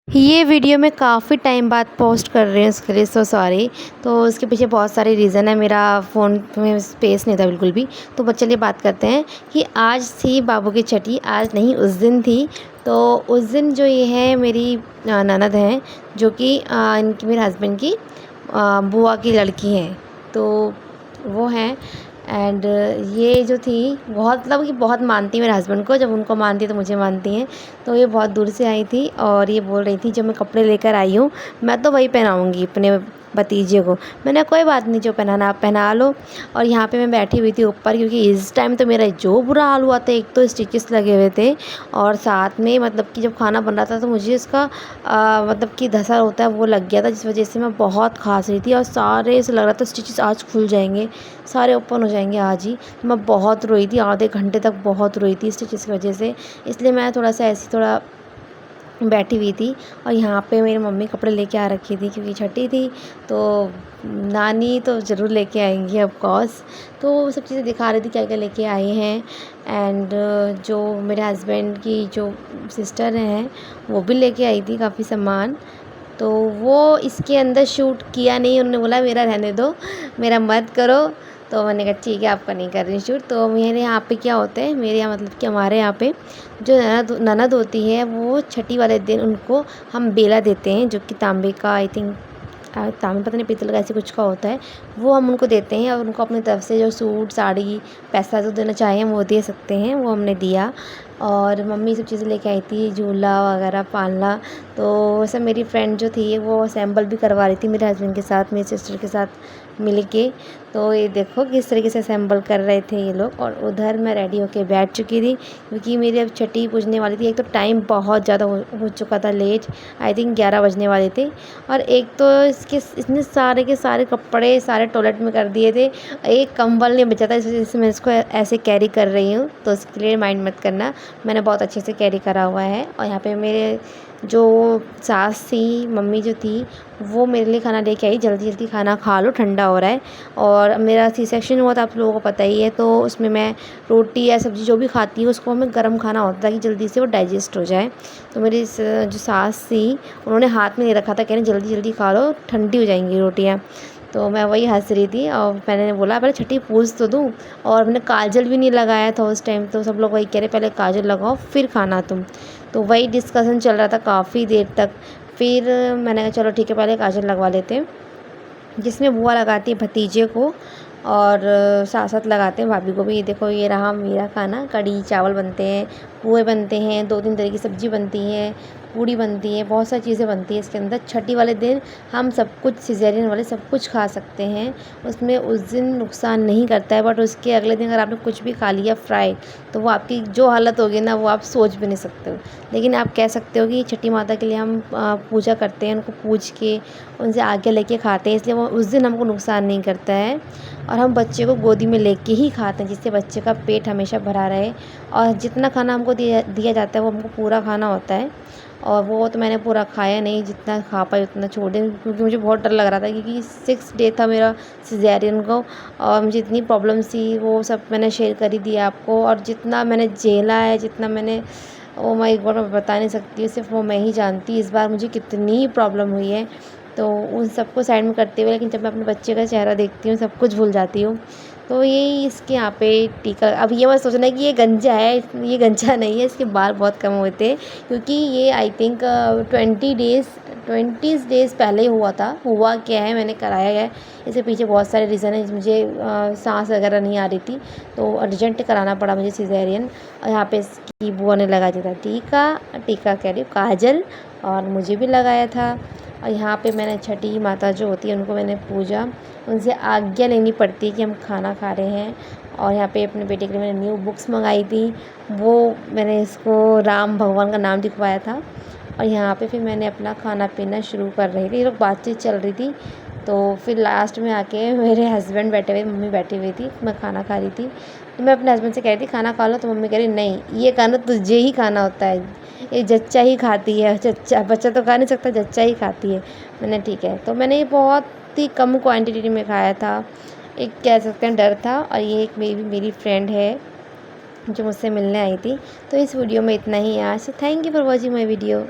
ये वीडियो मैं काफ़ी टाइम बाद पोस्ट कर रही हूँ, उसके लिए सो सॉरी। तो उसके पीछे बहुत सारे रीज़न है, मेरा फ़ोन में स्पेस नहीं था बिल्कुल भी। तो बस चलिए बात करते हैं कि आज थी बाबू की छठी, आज नहीं उस दिन थी। तो उस दिन जो ये है मेरी ननद हैं, जो कि इनकी मेरे हस्बैंड की बुआ की लड़की हैं। तो वो हैं एंड ये जो थी बहुत मतलब कि बहुत मानती है मेरे हस्बैंड को, जब उनको मानती है तो मुझे मानती हैं। तो ये बहुत दूर से आई थी और ये बोल रही थी जब मैं कपड़े लेकर आई हूँ मैं तो वही पहनाऊँगी अपने भतीजे को। मैंने कोई बात नहीं, जो पहनाना आप पहना लो। और यहाँ पे मैं बैठी हुई थी ऊपर, क्योंकि इस टाइम तो मेरा जो बुरा हाल हुआ था, एक तो स्टिचेस लगे हुए थे और साथ में मतलब कि जब खाना बन रहा था तो मुझे इसका मतलब कि धसा होता है वो लग गया था, जिस वजह से मैं बहुत खांस रही थी और सारे ऐसे लग रहा था स्टिचेस आज खुल जाएंगे, सारे ओपन हो जाएंगे आज ही। तो मैं बहुत रोई थी, आधे घंटे तक बहुत रोई थी स्टिचेस की वजह से। इसलिए मैं थोड़ा सा ऐसी थोड़ा बैठी हुई थी। और यहाँ पे मेरी मम्मी कपड़े लेके आ रखी थी, क्योंकि छठी थी तो नानी तो ज़रूर लेके आएंगी ऑफ कोर्स। तो वो सब चीज़ें दिखा रही थी क्या क्या लेके आई हैं। एंड जो मेरे हस्बैंड की जो सिस्टर हैं वो भी लेके आई थी काफ़ी सामान। तो वो इसके अंदर शूट किया नहीं, उन्होंने बोला मेरा रहने दो, मेरा मत करो। तो मैंने कहा ठीक है, आपका नहीं कर रही शूट। तो मेरे यहाँ पे क्या होता है, मेरे यहाँ मतलब कि हमारे यहाँ पे जो ननद ननद होती है वो छठी वाले दिन उनको हम बेला देते हैं, जो कि तांबे का आई थिंक तांबे पता नहीं पीतल का ऐसे कुछ का होता है। वो हम उनको देते हैं और उनको अपनी तरफ से जो सूट साड़ी पैसा जो देना चाहें वो दे सकते हैं, वो हमने दिया। और मम्मी सब चीज़ें लेके आई थी, झूला वगैरह पालना। तो सब मेरी फ्रेंड जो थी वो असेंबल भी करवा रही थी मेरे हस्बैंड के साथ, मेरी सिस्टर के साथ मिल के। तो ये देखो किस तरीके से असेंबल कर रहे थे ये लोग। और उधर मैं रेडी होके बैठ चुकी थी, क्योंकि मेरी अब छठी पूजने वाली थी। एक तो टाइम बहुत ज़्यादा हो चुका था लेट, आई थिंक 11 बजने वाले थे। और एक तो इसने सारे के सारे कपड़े सारे टॉयलेट में कर दिए थे, एक कंबल नहीं बचा था, इस वजह से मैं इसको ऐसे कैरी कर रही हूँ। तो इसके लिए माइंड मत करना, मैंने बहुत अच्छे से कैरी करा हुआ है। और यहाँ पे मेरे जो सास थी, मम्मी जो थी, वो मेरे लिए खाना लेके आई, जल्दी जल्दी खाना खा लो ठंडा हो रहा है। और मेरा सी सेक्शन हुआ था, आप लोगों को पता ही है। तो उसमें मैं रोटी या सब्ज़ी जो भी खाती हूँ उसको हमें गर्म खाना होता है कि जल्दी से वो डाइजेस्ट हो जाए। तो मेरी जो सास थी उन्होंने हाथ में नहीं रखा था, कह रही जल्दी जल्दी खा लो ठंडी हो जाएंगी रोटियाँ। तो मैं वही हंस रही थी और मैंने बोला पहले छठी पूछ तो दूँ। और मैंने काजल भी नहीं लगाया था उस टाइम, तो सब लोग वही कह रहे पहले काजल लगाओ फिर खाना तुम। तो वही डिस्कशन चल रहा था काफ़ी देर तक। फिर मैंने कहा चलो ठीक है पहले काजल लगवा लेते हैं, जिसमें बुआ लगाती है भतीजे को और साथ साथ लगाते हैं भाभी को भी। ये देखो ये रहा मेरा खाना, कढ़ी चावल बनते हैं, पोहे बनते हैं, 2-3 तरह की सब्ज़ी बनती है, पूड़ी बनती है, बहुत सारी चीज़ें बनती हैं इसके अंदर। छठी वाले दिन हम सब कुछ सिज़ेरियन वाले सब कुछ खा सकते हैं, उसमें उस दिन नुकसान नहीं करता है। बट उसके अगले दिन अगर आपने कुछ भी खा लिया फ्राई, तो वो आपकी जो हालत होगी ना वो आप सोच भी नहीं सकते हो। लेकिन आप कह सकते हो कि छठी माता के लिए हम पूजा करते हैं, उनको पूज के उनसे आज्ञा लेके खाते हैं, इसलिए वो उस दिन हमको नुकसान नहीं करता है। और हम बच्चे को गोदी में लेके ही खाते हैं, जिससे बच्चे का पेट हमेशा भरा रहे। और जितना खाना हमको दिया दिया जाता है वो हमको पूरा खाना होता है। और वो तो मैंने पूरा खाया नहीं, जितना खा पाई उतना छोड़ दें, क्योंकि मुझे बहुत डर लग रहा था, क्योंकि 6 डे था मेरा सिज़ेरियन को। और मुझे इतनी प्रॉब्लम्स थी वो सब मैंने शेयर कर ही दिया आपको। और जितना मैंने झेला है, जितना मैंने ओ माय गॉड मैं बता नहीं सकती, सिर्फ वो मैं ही जानती इस बार मुझे कितनी प्रॉब्लम हुई है। तो उन सबको साइड में करते हुए, लेकिन जब मैं अपने बच्चे का चेहरा देखती हूँ सब कुछ भूल जाती हूँ। तो यही इसके यहाँ पे टीका। अब ये मत सोचना कि ये गंजा है, ये गंजा नहीं है, इसके बाल बहुत कम होते हैं, क्योंकि ये आई थिंक 20 डेज़ पहले हुआ था। हुआ क्या है, मैंने कराया है, इसके पीछे बहुत सारे रीज़न है। मुझे सांस वगैरह नहीं आ रही थी तो अर्जेंट कराना पड़ा मुझे सिज़ेरियन। और यहाँ पे इसकी बुआ ने लगा दिया था टीका, टीका कह रही हूँ काजल, और मुझे भी लगाया था। और यहाँ पे मैंने छठी माता जो होती है उनको मैंने पूजा, उनसे आज्ञा लेनी पड़ती है कि हम खाना खा रहे हैं। और यहाँ पे अपने बेटे के लिए मैंने न्यू बुक्स मंगाई थी, वो मैंने इसको राम भगवान का नाम लिखवाया था। और यहाँ पे फिर मैंने अपना खाना पीना शुरू कर रही थी, ये लोग बातचीत चल रही थी। तो फिर लास्ट में आके मेरे हस्बैंड बैठे हुए, मम्मी बैठी हुई थी, मैं खाना खा रही थी। तो मैं अपने हस्बैंड से कह रही थी खाना खा लो, तो मम्मी कह रही नहीं ये खाना तुझे ही खाना होता है, ये जच्चा ही खाती है, जच्चा बच्चा तो खा नहीं सकता, जच्चा ही खाती है। मैंने ठीक है। तो मैंने ये बहुत ही कम क्वांटिटी में खाया था, एक कह सकते हैं डर था। और ये एक मेरी फ्रेंड है जो मुझसे मिलने आई थी। तो इस वीडियो में इतना ही आज। Thank you for watching my video.